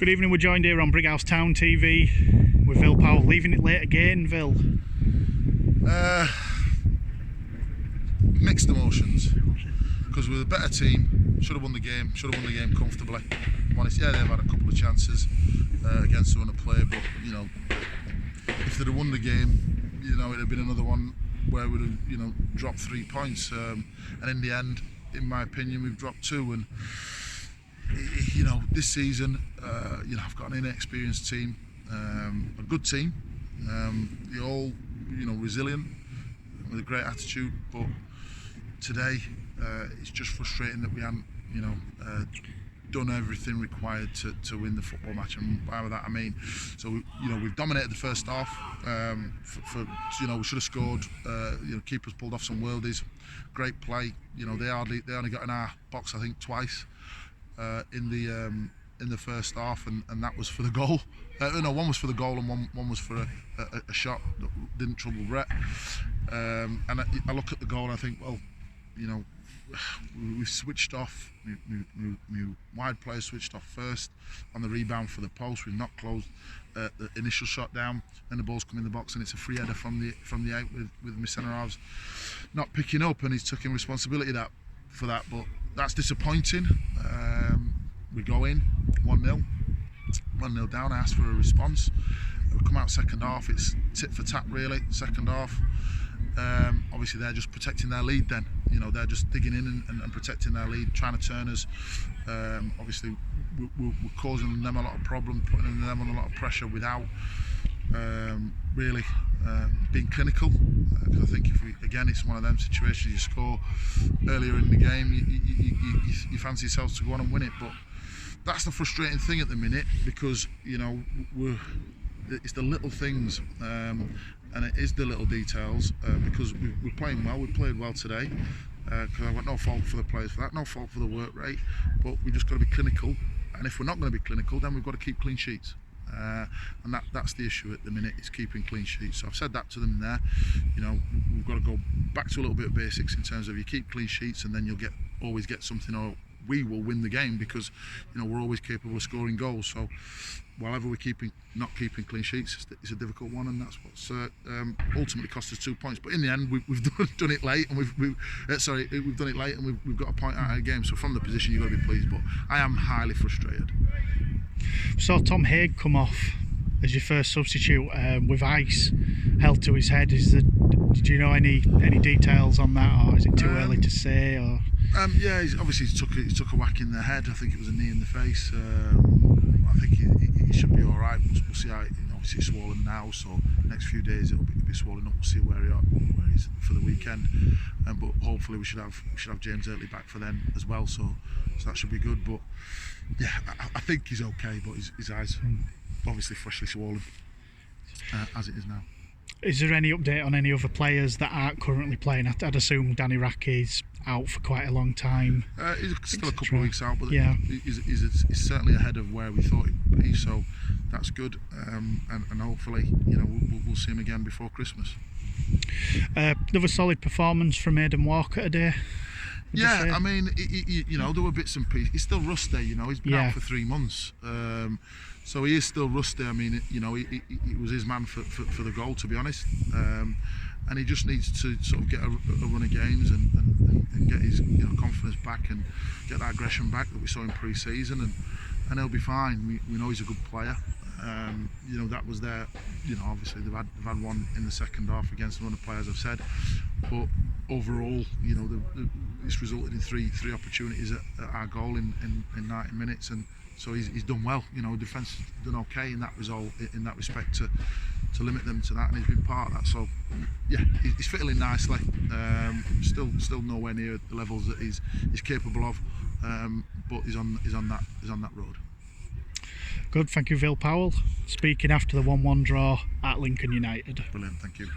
Good evening, we're joined here on Brighouse Town TV with Vill Powell. Leaving it late again, Vill? Mixed emotions, because we're a better team, should have won the game comfortably. I'm honest, yeah, they've had a couple of chances against who want to play, but you know, if they'd have won the game, you know, it'd have been another one where we'd have, you know, dropped 3 points, and in the end, in my opinion, we've dropped 2. And you know, this season, you know, I've got an inexperienced team, a good team, they're all, you know, resilient with a great attitude, but today it's just frustrating that we haven't, you know, done everything required to win the football match. And by that I mean, so you know, we've dominated the first half. For you know, we should have scored. You know, keepers pulled off some worldies. Great play. You know, they only got in our box, I think, twice in the first half, and that was for the goal. No, one was for the goal and one was for a shot that didn't trouble Brett. And I look at the goal and I think, well, you know, we've switched off. My wide player switched off first on the rebound for the post. We've not closed the initial shot down. Then the ball's come in the box and it's a free header from the out with my centre halves not picking up, and he's taking responsibility for that. But that's disappointing. We go in 1-0 down. I asked for a response. We come out second half. It's tit for tat really. Second half. Obviously they're just protecting their lead then, you know, they're just digging in and protecting their lead, trying to turn us. Obviously we're causing them a lot of problem, putting them on a lot of pressure without really being clinical, because I think if we, again, it's one of them situations, you score earlier in the game, you fancy yourselves to go on and win it. But that's the frustrating thing at the minute, because you know, it's the little things, and it is the little details, because we're playing well. We played well today, because I've got no fault for the players for that, no fault for the work rate, but we just got to be clinical. And if we're not going to be clinical, then we've got to keep clean sheets, and that's the issue at the minute, is keeping clean sheets. So I've said that to them there. You know, we've got to go back to a little bit of basics in terms of, you keep clean sheets and then you'll always get something, or we will win the game, because you know, we're always capable of scoring goals. So whatever we're not keeping clean sheets, it's a difficult one, and that's what's ultimately cost us 2 points. But in the end, we've done it late, and we've done it late, and we've got a point out of the game. So from the position, you've got to be pleased. But I am highly frustrated. Saw Tom Haig come off as your first substitute with ice held to his head. Did you know any details on that, or is it too early to say? Or yeah, he took a whack in the head. I think it was a knee in the face. I think he should be all right. We'll see how. You know, obviously it's swollen now, so next few days it'll be swollen up. We'll see where he's for the weekend. But hopefully we should have James Early back for then as well. So that should be good. But yeah, I think he's okay. But his eyes obviously freshly swollen as it is now. Is there any update on any other players that aren't currently playing? I'd assume Danny Rackey's out for quite a long time. He's still a couple of weeks out, but yeah, he's certainly ahead of where we thought he'd be, so that's good. And hopefully, you know, we'll see him again before Christmas. Another solid performance from Aidan Walker today. Yeah, I mean, you know, there were bits and pieces. He's still rusty, you know. He's been out for 3 months, so he is still rusty. I mean, you know, he was his man for the goal, to be honest. And he just needs to sort of get a run of games and get his, you know, confidence back and get that aggression back that we saw in pre-season, and he'll be fine. We know he's a good player. You know, that was there. You know, obviously they've had one in the second half against one of the players, I've said, but overall, you know, it's resulted in three opportunities at our goal in 90 minutes, and so he's done well. You know, defence done okay in that result, in that respect, to limit them to that, and he's been part of that. So yeah, he's fitting in nicely. Still nowhere near the levels that he's capable of, but he's on that road. Good, thank you, Vill Powell. Speaking after the 1-1 draw at Lincoln United. Brilliant, thank you.